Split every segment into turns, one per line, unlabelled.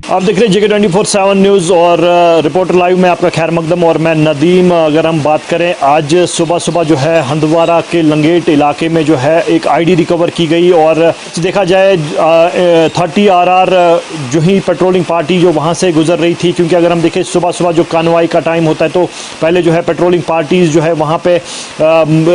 आप देख रहे हैं JK 24/7 न्यूज़ और रिपोर्टर लाइव में आपका खैर मकदम और मैं नदीम। अगर हम बात करें, आज सुबह सुबह जो है हंदवारा के लंगेट इलाके में जो है एक आईडी रिकवर की गई और देखा जाए 30 RR जो ही पेट्रोलिंग पार्टी जो वहां से गुजर रही थी, क्योंकि अगर हम देखें सुबह सुबह जो कानवाई का टाइम होता है तो पहले जो है पेट्रोलिंग पार्टीज जो है वहाँ पे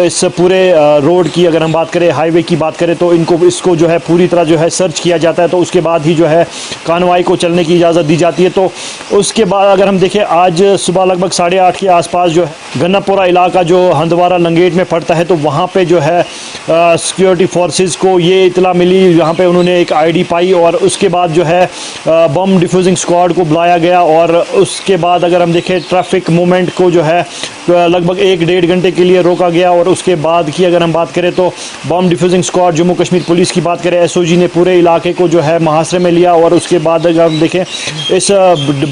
इस पूरे रोड की अगर हम बात करें, हाईवे की बात करें तो इसको जो है पूरी तरह जो है सर्च किया जाता है, तो उसके बाद ही जो है कानवाई को चलने की इजाज़त दी जाती है। तो उसके बाद अगर हम देखें, आज सुबह लगभग 8:30 के आसपास जो है गन्नापुरा इलाका जो हंदवारा लंगेट में पड़ता है, तो वहाँ पे जो है सिक्योरिटी फोर्सेस को ये इतला मिली, यहाँ पे उन्होंने एक आईडी पाई और उसके बाद जो है बम डिफ्यूजिंग स्क्वाड को बुलाया गया और उसके बाद अगर हम देखें ट्रैफिक मूवमेंट को जो है लगभग 1-1.5 घंटे के लिए रोका गया और उसके बाद की अगर हम बात करें तो bomb defusing squad Jammu Kashmir police की बात करें, SOG ने पूरे इलाके को जो है मुहासरे में लिया और उसके बाद अगर हम देखें इस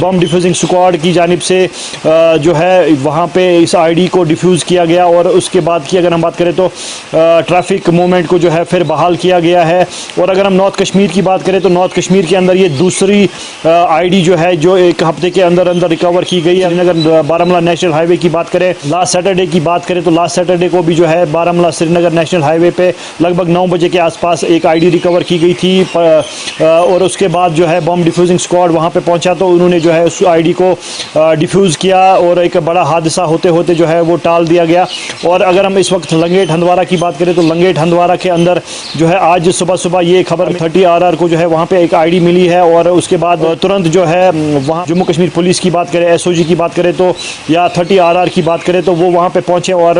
बम डिफ्यूजिंग स्क्वाड की जानिब से जो है वहाँ पे इस आईडी को डिफ्यूज़ किया गया और उसके बाद की अगर हम बात करें तो ट्रैफिक मूवमेंट को जो है फिर बहाल किया गया है। और अगर हम नॉर्थ कश्मीर की बात करें तो नॉर्थ कश्मीर के अंदर ये दूसरी आईडी जो है जो एक हफ्ते के अंदर अंदर रिकवर की गई है। श्रीनगर बारामूला नेशनल हाईवे की बात करें, लास्ट सैटरडे की बात करें तो लास्ट सैटरडे को भी जो है बारामूला श्रीनगर नेशनल हाईवे पे लगभग 9 बजे के आसपास एक आईडी रिकवर की गई थी और उसके बाद जो है बम डिफ्यूजिंग स्क्वाड वहाँ पे पहुँचा तो उन्होंने जो है उस आईडी को डिफ्यूज़ किया और एक बड़ा हादसा होते होते जो है वो टाल दिया गया। और अगर हम इस वक्त लंगेट हंदवारा की बात करें तो लंगेट हंदवारा के अंदर जो है आज सुबह सुबह ये खबर 30 RR को जो है वहाँ पे एक आईडी मिली है और उसके बाद तुरंत जो है वहाँ जम्मू कश्मीर पुलिस की बात करें, SOG की बात करें तो या 30 RR की बात करें तो वो वहाँ पे पहुँचे और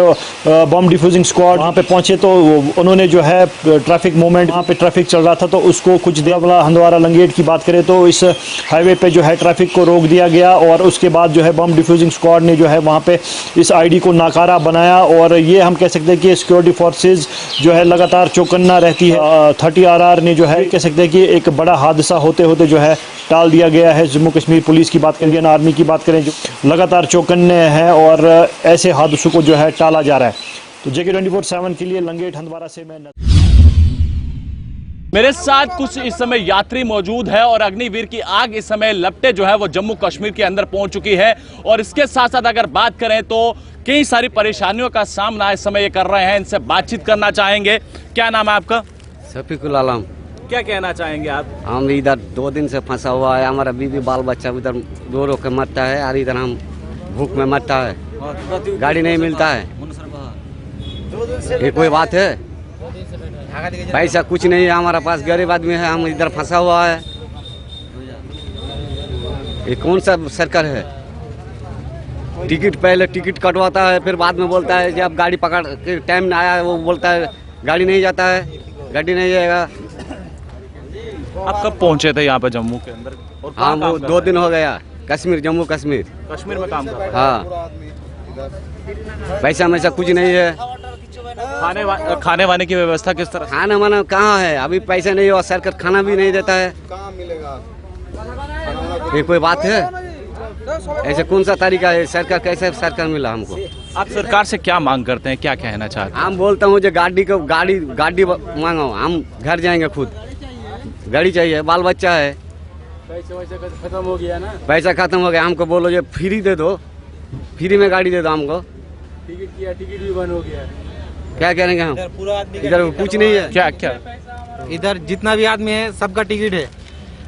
बम डिफ्यूजिंग स्क्वाड वहाँ पे पहुँचे तो उन्होंने जो है ट्रैफिक मूवमेंट वहाँ पे ट्रैफिक चल रहा था तो उसको कुछ देर हंदवारा लंगेट की बात करें तो इस हाईवे पे जो है ट्रैफिक को रोक दिया गया और उसके बाद जो है बम डिफ्यूजिंग स्क्वाड ने जो है वहाँ पे इस आईडी को नाकारा बनाया और ये हम कह सकते हैं कि सिक्योरिटी फोर्सेस जो है लगातार चौकन्ना रहती है। 30 RR ने जो है कह सकते हैं कि एक बड़ा हादसा होते होते जो है टाल दिया गया है। जम्मू कश्मीर पुलिस की बात करें, इंडियन आर्मी की बात करें, जो लगातार चौकन्ने हैं और ऐसे हादसों को जो है टाला जा रहा है। तो JK 24/7 के लिए लंगेट हंदवारा से मैं
मेरे साथ कुछ इस समय यात्री मौजूद है और अग्निवीर की आग इस समय लपटे जो है वो जम्मू कश्मीर के अंदर पहुंच चुकी है और इसके साथ साथ अगर बात करें तो कई सारी परेशानियों का सामना इस समय ये कर रहे हैं। इनसे बातचीत करना चाहेंगे। क्या नाम है आपका?
शफीकुल आलम।
क्या कहना चाहेंगे आप?
हम इधर 2 दिन से फंसा हुआ है, हमारा बीवी बाल बच्चा उधर रो के मरता है और इधर हम भूख में मरता है, गाड़ी नहीं मिलता है। ये कोई बात है? पैसा कुछ नहीं है हमारा पास, गरीब आदमी है, हम इधर फंसा हुआ है। ये कौन सा सरकार है? टिकट पहले टिकट कटवाता है फिर बाद में बोलता है जब गाड़ी पकड़ के टाइम आया वो बोलता है गाड़ी नहीं जाता है, गाड़ी नहीं जाएगा।
आप कब पहुंचे थे यहाँ पे जम्मू के अंदर? और
हाँ वो 2 दिन हो गया। कश्मीर, जम्मू कश्मीर।
कश्मीर में काम कर रहे हैं?
हाँ, पैसा में कुछ नहीं है।
खाने वाने की व्यवस्था किस तरह?
खाना वाना कहाँ है? अभी पैसा नहीं हो, सरकार खाना भी नहीं देता है।
कहाँ मिलेगा?
ये कोई बात है? ऐसे कौन सा तरीका है? सरकार कैसे सरकार मिला हमको?
आप सरकार से क्या मांग करते हैं, क्या कहना चाहते हैं?
हम बोलता हूँ जो गाड़ी मांगो, हम घर जाएंगे खुद। गाड़ी चाहिए, बाल बच्चा है,
पैसा खत्म हो गया ना।
पैसा खत्म हो गया। हमको बोलो जो फ्री दे दो, फ्री में गाड़ी दे दो हमको।
टिकट भी बंद हो गया।
क्या करेंगे हम? इधर कुछ नहीं है।
क्या
इधर जितना भी आदमी है सबका टिकट है,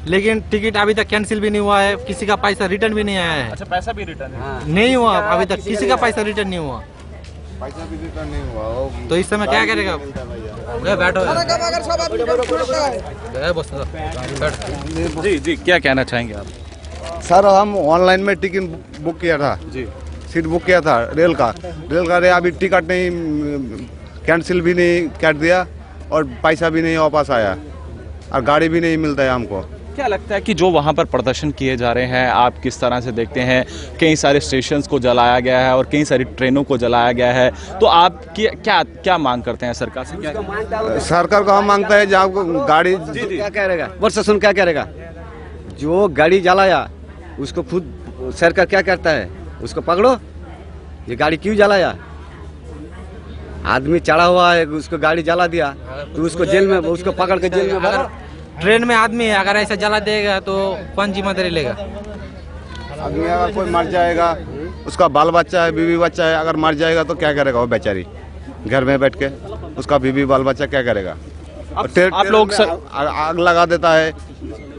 लेकिन टिकट अभी तक कैंसिल भी नहीं हुआ है, किसी का पैसा रिटर्न भी नहीं आया है।
अच्छा, पैसा भी रिटर्न है?
नहीं हुआ अभी तक, किसी का पैसा रिटर्न नहीं हुआ।
पैसा भी रिटर्न नहीं हुआ
तो इस समय क्या करेगा? बैठो
जी, क्या कहना चाहेंगे आप?
सर, हम ऑनलाइन में टिकट बुक किया था
जी,
सीट बुक किया था रेल का अभी टिकट नहीं, कैंसिल भी नहीं कर दिया और पैसा भी नहीं वापस आया और गाड़ी भी नहीं मिलता है हमको।
क्या लगता है कि जो वहाँ पर प्रदर्शन किए जा रहे हैं, आप किस तरह से देखते हैं? कई सारे स्टेशंस को जलाया गया है और कई सारी ट्रेनों को जलाया गया है, तो आप क्या मांग करते हैं सरकार से?
सरकार को हम मांगता है जहाँ गाड़ी
क्या करेगा प्रशासन, क्या करेगा? जो गाड़ी जलाया उसको खुद सरकार क्या करता है? उसको पकड़ो, ये गाड़ी क्यों जलाया? आदमी चढ़ा हुआ है, उसको गाड़ी जला दिया तो उसको जेल में, उसको पकड़ के जेल में भरो।
ट्रेन में आदमी है, अगर ऐसा जला देगा तो कौन जिम्मेदारी लेगा?
आदमी अगर कोई मर जाएगा, उसका बाल बच्चा है, बीवी बच्चा है, अगर मर जाएगा तो क्या करेगा वो बेचारी? घर में बैठ के उसका बीवी बाल बच्चा क्या करेगा?
आप लोग
आग लगा देता है,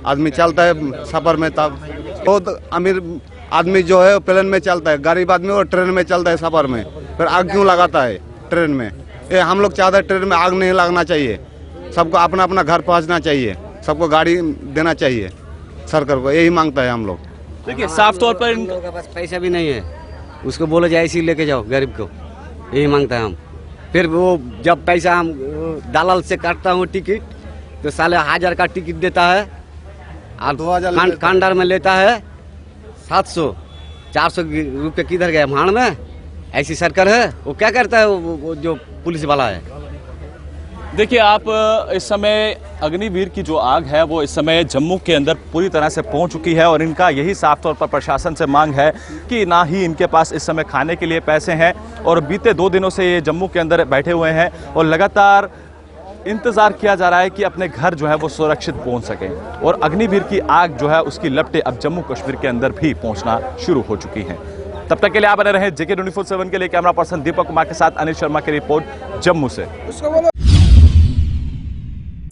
आदमी चलता है सफर में, तब बहुत अमीर आदमी जो है प्लेन में चलता है, गरीब आदमी और ट्रेन में चलता है सफर में, फिर आग क्यों लगाता है ट्रेन में? ये हम लोग चाहते हैं ट्रेन में आग नहीं लगना चाहिए, सबको अपना अपना घर पहुंचना चाहिए, सबको गाड़ी देना चाहिए सरकार को, यही मांगता है हम लोग।
देखिए साफ तौर पर
हम लोगों के पास पैसा भी नहीं है, उसको बोलो जाए ऐसे ही लेके जाओ गरीब को, यही मांगता है हम। फिर वो जब पैसा हम दलाल से काटता हूँ टिकट, तो साले 1000 का टिकट देता है और
2000
कांडार में लेता है 700 400 रुपये किधर गए भाड़ में? ऐसी सरकार है, वो क्या करता है वो जो पुलिस वाला है?
देखिए आप इस समय अग्निवीर की जो आग है वो इस समय जम्मू के अंदर पूरी तरह से पहुंच चुकी है और इनका यही साफ तौर पर प्रशासन से मांग है कि ना ही इनके पास इस समय खाने के लिए पैसे हैं और बीते 2 दिनों से ये जम्मू के अंदर बैठे हुए हैं और लगातार इंतज़ार किया जा रहा है कि अपने घर जो है वो सुरक्षित पहुंच सकें। और अग्निवीर की आग जो है उसकी लपटें अब जम्मू कश्मीर के अंदर भी पहुँचना शुरू हो चुकी हैं। तब तक के लिए आप बने रहें JK 24/7 के लिए। कैमरा पर्सन दीपक कुमार के साथ अनिल शर्मा की रिपोर्ट जम्मू से।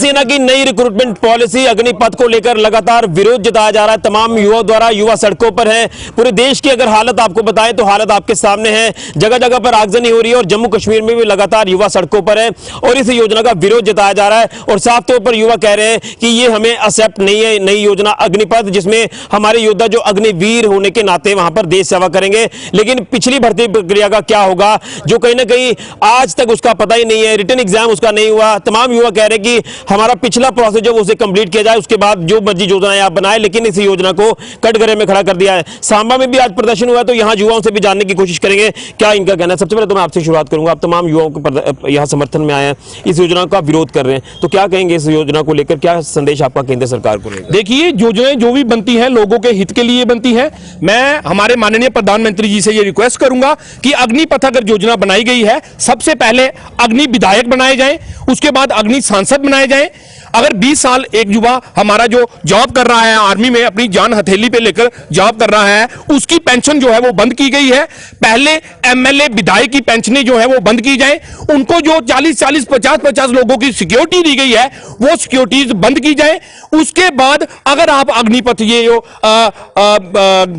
सेना की नई रिक्रूटमेंट पॉलिसी अग्निपथ को लेकर लगातार विरोध जताया जा रहा है तमाम युवाओं द्वारा। युवा सड़कों पर हैं। पूरे देश की अगर हालत आपको बताएं तो हालत आपके सामने है, जगह जगह पर आगजनी हो रही है और जम्मू कश्मीर में भी लगातार युवा सड़कों पर है और इस योजना का विरोध जताया जा रहा है और साफ तौर पर युवा कह रहे हैं कि ये हमें एक्सेप्ट नहीं है नई योजना अग्निपथ, जिसमें हमारे योद्धा जो अग्निवीर होने के नाते वहां पर देश सेवा करेंगे। लेकिन पिछली भर्ती प्रक्रिया का क्या होगा, जो कहीं ना कहीं आज तक उसका पता ही नहीं है, रिटन एग्जाम उसका नहीं हुआ। तमाम युवा कह रहे हैं कि हमारा पिछला प्रोसेस जो उसे कंप्लीट किया जाए, उसके बाद जो मर्जी योजनाएं आप बनाए, लेकिन इस योजना को कटघरे में खड़ा कर दिया है। सांबा में भी आज प्रदर्शन हुआ, तो यहां युवाओं से भी जानने की कोशिश करेंगे क्या इनका कहना है। सबसे पहले तो मैं आपसे शुरुआत करूंगा, आप तमाम युवाओं को यहां समर्थन में आए हैं, इस योजना का विरोध कर रहे हैं, तो क्या कहेंगे इस योजना को लेकर, क्या संदेश आपका केंद्र सरकार को लेकर?
देखिए, योजनाएं जो भी बनती हैं लोगों के हित के लिए बनती हैं। मैं हमारे माननीय प्रधानमंत्री जी से ये रिक्वेस्ट करूंगा कि अग्निपथ अगर योजना बनाई गई है, सबसे पहले अग्नि विधायक बनाए जाएं, उसके बाद अग्नि सांसद बनाए जाएं। अगर 20 साल एक युवा हमारा जो जॉब कर रहा है आर्मी में, अपनी जान हथेली पे लेकर जॉब कर रहा है, उसकी पेंशन जो है वो बंद की गई है। पहले एमएलए विधायक की पेंशनें जो है वो बंद की जाए, उनको जो 40-40 50-50 लोगों की सिक्योरिटी दी गई है वो सिक्योरिटीज बंद की जाए। उसके बाद अगर आप अग्निपथ ये जो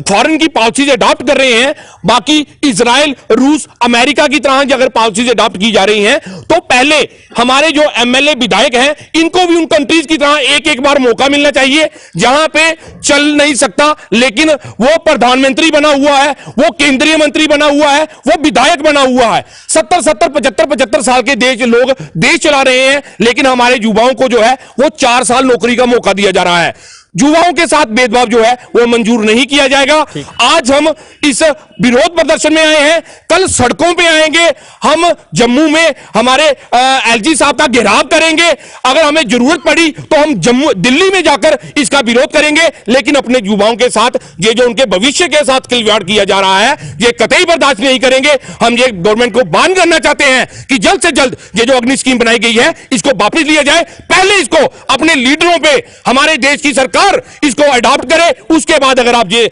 फॉरेन की पॉलिसीज अडॉप्ट कर रहे हैं, बाकी इजराइल, रूस, अमेरिका की तरह अगर पॉलिसीज अडॉप्ट की जा रही हैं, तो पहले हमारे जो एमएलए विधायक हैं इनको भी उन कंट्रीज की तरह एक बार मौका मिलना चाहिए जहां पे चल नहीं सकता, लेकिन वो प्रधानमंत्री बना हुआ है, वो केंद्रीय मंत्री बना हुआ है, वो विधायक बना हुआ है। 70-75 साल के लोग देश चला रहे हैं, लेकिन हमारे युवाओं को जो है वो 4 साल नौकरी का मौका दिया जा रहा है। युवाओं के साथ भेदभाव जो है वो मंजूर नहीं किया जाएगा। आज हम इस विरोध प्रदर्शन में आए हैं, कल सड़कों पे आएंगे, हम जम्मू में हमारे एलजी साहब का घेराव करेंगे। अगर हमें जरूरत पड़ी तो हम दिल्ली में जाकर इसका विरोध करेंगे, लेकिन अपने युवाओं के साथ ये जो उनके भविष्य के साथ खिलवाड़ किया जा रहा है, ये कतई बर्दाश्त नहीं करेंगे। हम ये गवर्नमेंट को बान करना चाहते हैं कि जल्द से जल्द ये जो अग्नि स्कीम बनाई गई है इसको वापस लिया जाए। पहले इसको अपने लीडरों पे हमारे देश की सरकार इसको अडॉप्ट करे, उसके बाद अगर आप ये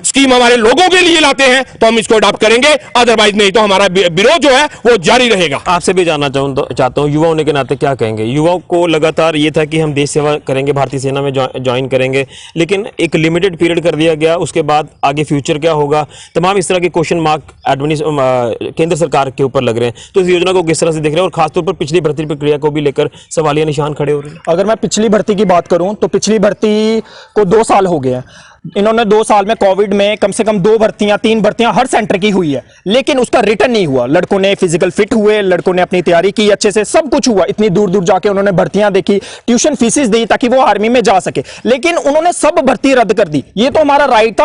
स्कीम हमारे लोगों के लिए लाते हैं तो हम इसको अडॉप्ट करेंगे, अदरवाइज नहीं तो हमारा विरोध जो है वो जारी रहेगा।
आपसे भी जानना चाहता हूं युवा होने के नाते क्या कहेंगे? युवाओं को लगातार ये था कि हम देश सेवा करेंगे, भारतीय सेना में ज्वाइन करेंगे, लेकिन एक लिमिटेड पीरियड कर दिया गया, उसके बाद आगे फ्यूचर क्या होगा, तमाम इस तरह के क्वेश्चन मार्क केंद्र सरकार के ऊपर लग रहे हैं। तो इस योजना को किस तरह से देख रहे हैं और खासतौर पर पिछली भर्ती प्रक्रिया को भी लेकर सवालिया निशान खड़े हो रहे हैं?
अगर मैं पिछली भर्ती की बात करूं तो पिछली भर्ती को 2 साल हो गए हैं। इन्होंने 2 साल में कोविड में कम से कम 2 भर्तियां 3 भर्तियां हर सेंटर की हुई है, लेकिन उसका रिटर्न नहीं हुआ। लड़कों ने फिजिकल फिट हुए, लड़कों ने अपनी तैयारी की अच्छे से, सब कुछ हुआ। इतनी दूर दूर जाके उन्होंने भर्तियां देखी, ट्यूशन फीसेस दी ताकि वो आर्मी में जा सके, लेकिन उन्होंने सब भर्ती रद्द कर दी। ये तो हमारा राइट था,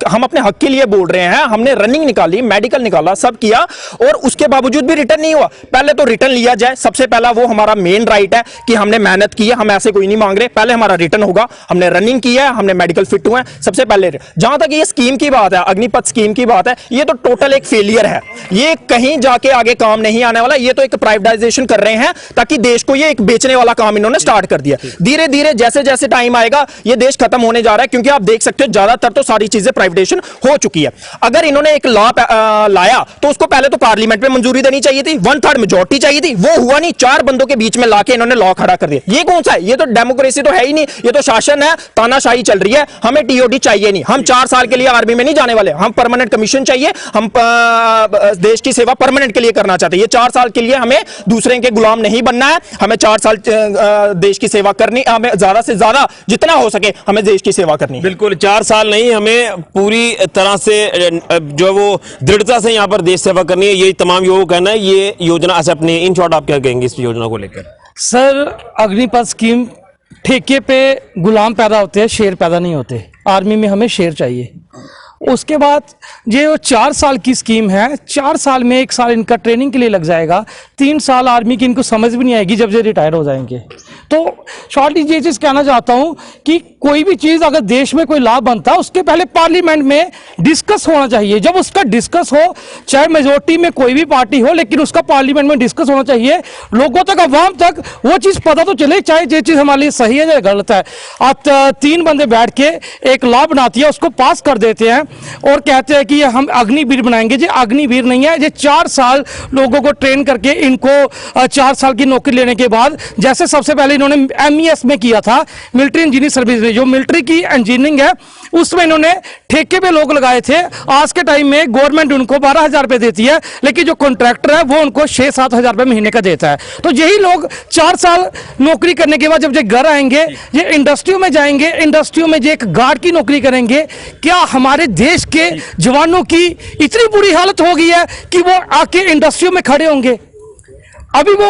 हम अपने हक के लिए बोल रहे हैं, हमने रनिंग निकाली, मेडिकल निकाला, सब किया और उसके बावजूद भी रिटर्न नहीं हुआ। पहले तो रिटर्न लिया जाए, सबसे पहला वो हमारा मेन राइट है कि हमने मेहनत की है, हम ऐसे कोई नहीं मांग रहे, पहले हमारा रिटर्न होगा। हमने रनिंग की है, हमने मेडिकल फिट हुए, सबसे पहले जहां तक ये स्कीम की बात है, अग्निपथ स्कीम की बात है, ये तो टोटल एक फेलियर है। ये कहीं जाके आगे काम नहीं आने वाला। ये तो एक प्राइवेटाइजेशन कर रहे हैं ताकि देश को ये एक बेचने वाला काम इन्होंने स्टार्ट कर दिया। धीरे धीरे जैसे जैसे टाइम आएगा ये देश खत्म होने जा रहा है, क्योंकि आप देख सकते हो ज्यादातर तो सारी चीजें प्राइवेटाइजेशन हो चुकी है। अगर इन्होंने एक लॉ लाया तो उसको पहले तो पार्लियामेंट में मंजूरी देनी चाहिए थी, 1/3 मेजोरिटी चाहिए थी, वो हुआ नहीं। 4 बंदों के बीच में लाके इन्होंने लॉ खड़ा कर दिया। ये कौन सा है? ये तो डेमोक्रेसी तो है ही नहीं, ये तो शासन है, तानाशाही चल रही है। हमें टीओडी चाहिए नहीं, हम 4 साल के लिए आर्मी में नहीं जाने वाले, हम परमानेंट कमीशन चाहिए, हम देश की सेवा परमानेंट के लिए करना चाहते हैं। ये 4 साल के लिए हमें दूसरे के गुलाम नहीं बनना है, हमें 4 साल देश की सेवा करनी, हमें ज्यादा से ज्यादा जितना हो सके हमें देश की सेवा करनी है।
बिल्कुल 4 साल नहीं, हमें पूरी तरह से जो वो दृढ़ता से यहाँ पर देश सेवा करनी है, ये तमाम युवाओं का कहना है। ये योजना एक्सेप्ट नहीं है। इन शॉर्ट आप क्या कहेंगे इस योजना को लेकर?
सर, अग्निपथ स्कीम ठेके पे गुलाम पैदा होते हैं, शेर पैदा नहीं होते। आर्मी में हमें शेर चाहिए। उसके बाद ये 4 साल की स्कीम है, 4 साल में 1 साल इनका ट्रेनिंग के लिए लग जाएगा, 3 साल आर्मी की इनको समझ भी नहीं आएगी जब ये रिटायर हो जाएंगे। तो शॉर्टली ये चीज़ कहना चाहता हूँ कि कोई भी चीज़ अगर देश में कोई लाभ बनता है उसके पहले पार्लियामेंट में डिस्कस होना चाहिए। जब उसका डिस्कस हो, चाहे मेजोरिटी में कोई भी पार्टी हो, लेकिन उसका पार्लियामेंट में डिस्कस होना चाहिए। लोगों तक, अवाम तक वो चीज़ पता तो चले, चाहे ये चीज़ हमारे लिए सही है या गलत है। आप 3 बंदे बैठ के एक लॉ बनाती है, उसको पास कर देते हैं और कहते हैं कि हम अग्निवीर बनाएंगे। ये अग्निवीर नहीं है, ये 4 साल लोगों को ट्रेन करके इनको 4 साल की नौकरी लेने के बाद, जैसे सबसे पहले इन्होंने MES में किया था, मिलिट्री इंजीनियरिंग सर्विस में, जो मिलिट्री की इंजीनियरिंग है उसमें इन्होंने ठेके पे लोग लगाए थे। आज के टाइम में गवर्नमेंट उनको 12,000 रुपये देती है, लेकिन जो कॉन्ट्रैक्टर है वो उनको 6-7 हज़ार रुपये महीने का देता है। तो यही लोग 4 साल नौकरी करने के बाद जब ये घर आएंगे, ये इंडस्ट्रियों में जाएंगे, इंडस्ट्रियों में ये एक गार्ड की नौकरी करेंगे। क्या हमारे देश के जवानों की इतनी बुरी हालत हो गई है कि वो आके इंडस्ट्रियों में खड़े होंगे? अभी वो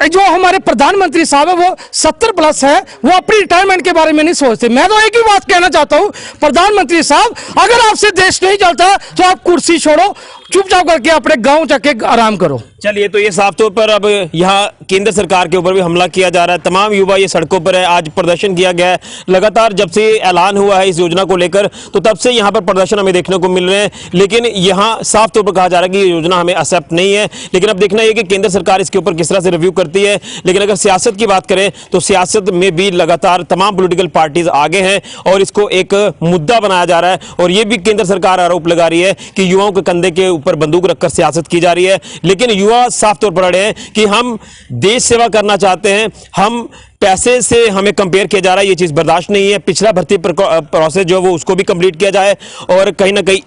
जो हमारे प्रधानमंत्री साहब है वो 70+ है, वो अपनी रिटायरमेंट के बारे में नहीं सोचते। मैं तो एक ही बात कहना चाहता हूं, प्रधानमंत्री साहब, अगर आपसे देश नहीं चलता तो आप कुर्सी छोड़ो, चुपचाप करके अपने गांव जाके आराम करो।
चलिए, तो ये साफ तौर पर अब यहाँ केंद्र सरकार के ऊपर भी हमला किया जा रहा है। तमाम युवा ये सड़कों पर है, आज प्रदर्शन किया गया है। लगातार जब से ऐलान हुआ है इस योजना को लेकर, तो तब से यहाँ पर प्रदर्शन हमें देखने को मिल रहे हैं, लेकिन यहाँ साफ तौर पर कहा जा रहा है कि ये योजना हमें एक्सेप्ट नहीं है। लेकिन अब देखना है कि केंद्र सरकार इसके ऊपर किस तरह से रिव्यू करती है। लेकिन अगर सियासत की बात करें तो सियासत में भी लगातार तमाम पॉलिटिकल पार्टीज आगे हैं और इसको एक मुद्दा बनाया जा रहा है। और ये भी केंद्र सरकार आरोप लगा रही है कि युवाओं के कंधे के ऊपर बंदूक रखकर सियासत की जा रही है। लेकिन युवा साफ तौर पर अड़े हैं कि हम देश सेवा करना चाहते हैं, हम पैसे से हमें कंपेयर किया जा रहा है, ये चीज बर्दाश्त नहीं है। पिछला भर्ती प्रोसेस जो है वो उसको भी कंप्लीट किया जाए और कहीं ना कहीं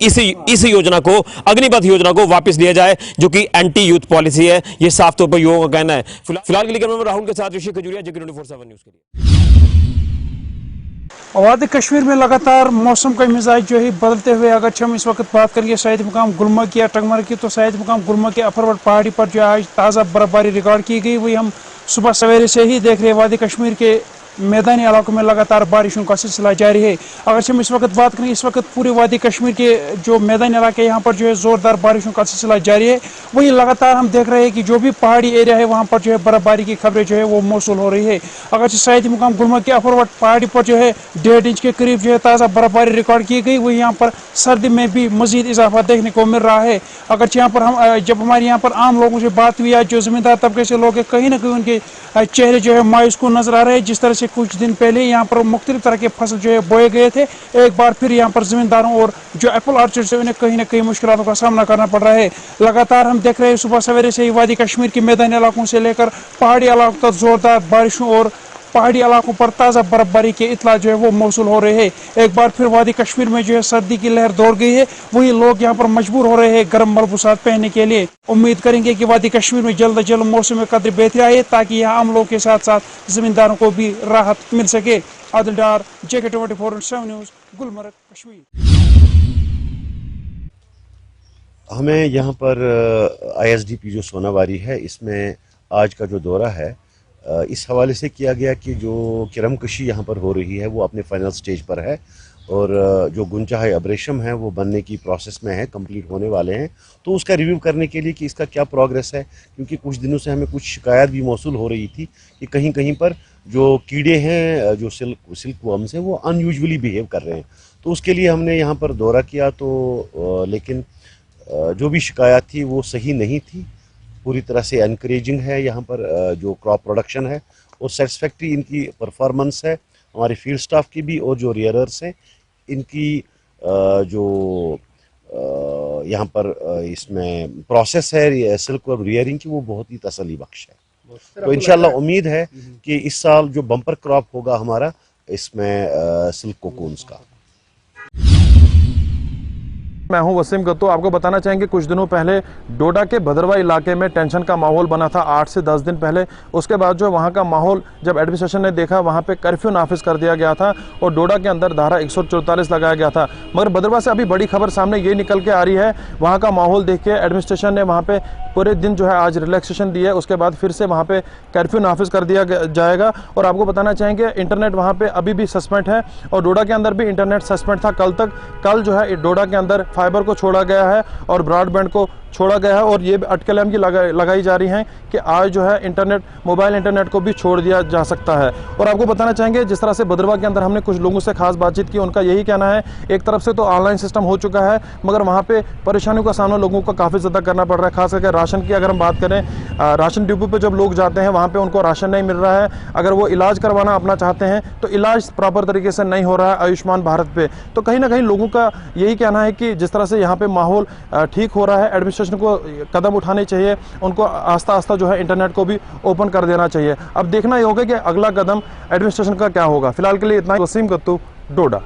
इस योजना को, अग्निपथ योजना को वापस लिया जाए, जो कि एंटी यूथ पॉलिसी है। ये साफ तौर पर युवाओं का कहना है। फिलहाल के लिए मैं राहुल के साथ ऋषि खजूरिया, JK24/7 न्यूज़ के लिए।
वादी कश्मीर में लगातार मौसम का मिजाज जो है बदलते हुए, अगर हम इस वक्त बात करेंगे शायद मुकाम गुलमर्ग की या टंगमर्ग की, तो शायद मुकाम गुलमर्ग के अफरवट पहाड़ी पर जो आज ताज़ा बर्फबारी रिकॉर्ड की गई, वही हम सुबह सवेरे से ही देख रहे हैं। वादी कश्मीर के मैदानी इलाकों में लगातार बारिशों का सिलसिला जारी है। अगर हम इस वक्त बात करें, इस वक्त पूरे वादी कश्मीर के जो मैदानी इलाके यहाँ पर जो है ज़ोरदार बारिशों का सिलसिला जारी है। वही लगातार हम देख रहे हैं कि जो भी पहाड़ी एरिया है वहाँ पर जो है बर्फबारी की खबरें जो है वो मौसूल हो रही है। अगर शायद मुकाम गुलमर्ग के अफरवट पहाड़ी पर जो है 1.5 इंच के करीब जो है ताज़ा बर्फबारी रिकॉर्ड की गई, वही यहाँ पर सर्दी में भी मजीद इजाफा देखने को मिल रहा है। अगर यहाँ पर हम जब हमारे यहाँ पर आम लोगों से बात हुई, आज जो ज़मींदार तबके से लोग कहीं ना कहीं उनके चेहरे जो है मायूस को नजर आ रहे हैं। जिस तरह से कुछ दिन पहले यहाँ पर मुख्तलिफ तरह के फसल जो है बोए गए थे, एक बार फिर यहाँ पर जमींदारों और जो एप्पल आर्चर्स है उन्हें कहीं ना कहीं मुश्किलों का सामना करना पड़ रहा है। लगातार हम देख रहे हैं सुबह सवेरे से ही वादी कश्मीर के मैदानी इलाकों से लेकर पहाड़ी इलाकों तक जोरदार बारिशों और पहाड़ी इलाकों पर ताज़ा बर्फबारी के इतला जो है वो मौसूल हो रहे हैं। एक बार फिर वादी कश्मीर में जो है सर्दी की लहर दौड़ गई है, वही लोग यहाँ पर मजबूर हो रहे हैं गर्म मलबूसात पहनने के लिए। उम्मीद करेंगे कि वादी कश्मीर में जल्द अज जल्द मौसम में कदर बेहतरी आए, ताकि यहाँ आम लोगों के साथ साथ जमींदारों को भी राहत मिल सके। आदिल डार, JK24/7 न्यूज़, गुलमर्ग, कश्मीर।
हमें यहाँ पर ISDP जो सोनावारी है, इसमें आज का जो दौरा है इस हवाले से किया गया कि जो किरमकशी यहाँ पर हो रही है वो अपने फाइनल स्टेज पर है और जो गुंचाहे अब्रेशम है वो बनने की प्रोसेस में है, कंप्लीट होने वाले हैं। तो उसका रिव्यू करने के लिए कि इसका क्या प्रोग्रेस है, क्योंकि कुछ दिनों से हमें कुछ शिकायत भी मौसूल हो रही थी कि कहीं कहीं पर जो कीड़े हैं, जो सिल्क वर्म्स हैं, वो अनयूजुअली बिहेव कर रहे हैं। तो उसके लिए हमने यहाँ पर दौरा किया, तो लेकिन जो भी शिकायत थी वो सही नहीं थी, पूरी तरह से एनकरेजिंग है। यहाँ पर जो क्रॉप प्रोडक्शन है और सेटिस्फैक्ट्री इनकी परफॉर्मेंस है, हमारे फील्ड स्टाफ की भी, और जो रियरर्स हैं इनकी जो यहाँ पर इसमें प्रोसेस है सिल्क वर्म रियरिंग की, वो बहुत ही तसल्ली बख्श है। तो इंशाल्लाह उम्मीद है कि इस साल जो बम्पर क्रॉप होगा हमारा इसमें सिल्क कोकून्स का।
मैं हूं वसीम गत्तू। आपको बताना चाहेंगे कुछ दिनों पहले डोडा के भदरवा इलाके में टेंशन का माहौल बना था 8 से 10 दिन पहले। उसके बाद जो वहां का माहौल जब एडमिनिस्ट्रेशन ने देखा, वहां पे कर्फ्यू नाफिज कर दिया गया था और डोडा के अंदर धारा 144 लगाया गया था। मगर भदरवा से अभी बड़ी खबर सामने ये निकल के आ रही है, वहाँ का माहौल देख के एडमिनिस्ट्रेशन ने वहाँ पे पूरे दिन जो है आज रिलैक्सेशन दी है, उसके बाद फिर से वहाँ पे कर्फ्यू नाफिज कर दिया जाएगा। और आपको बताना चाहेंगे इंटरनेट वहाँ पे अभी भी सस्पेंड है और डोडा के अंदर भी इंटरनेट सस्पेंड था कल तक। कल जो है डोडा के अंदर फाइबर को छोड़ा गया है और ब्रॉडबैंड को छोड़ा गया है और ये अटकलें की लगाई जा रही हैं कि आज जो है इंटरनेट, मोबाइल इंटरनेट को भी छोड़ दिया जा सकता है। और आपको बताना चाहेंगे जिस तरह से भदरवा के अंदर हमने कुछ लोगों से खास बातचीत की, उनका यही कहना है एक तरफ से तो ऑनलाइन सिस्टम हो चुका है मगर वहाँ पे परेशानियों का सामना लोगों को काफ़ी ज़्यादा करना पड़ रहा है। खास करके राशन की अगर हम बात करें, राशन डिपो पर जब लोग जाते हैं वहाँ पर उनको राशन नहीं मिल रहा है। अगर वो इलाज करवाना अपना चाहते हैं तो इलाज प्रॉपर तरीके से नहीं हो रहा है आयुष्मान भारत पे। तो कहीं ना कहीं लोगों का यही कहना है कि जिस तरह से यहाँ पे माहौल ठीक हो रहा है, एडमिनिस्ट्रेशन को कदम उठाने चाहिए, उनको आस्ता आस्ता जो है इंटरनेट को भी ओपन कर देना चाहिए। अब देखना ये होगा कि अगला कदम एडमिनिस्ट्रेशन का क्या होगा। फिलहाल के लिए इतना ही। वसीम गत्तू, डोडा।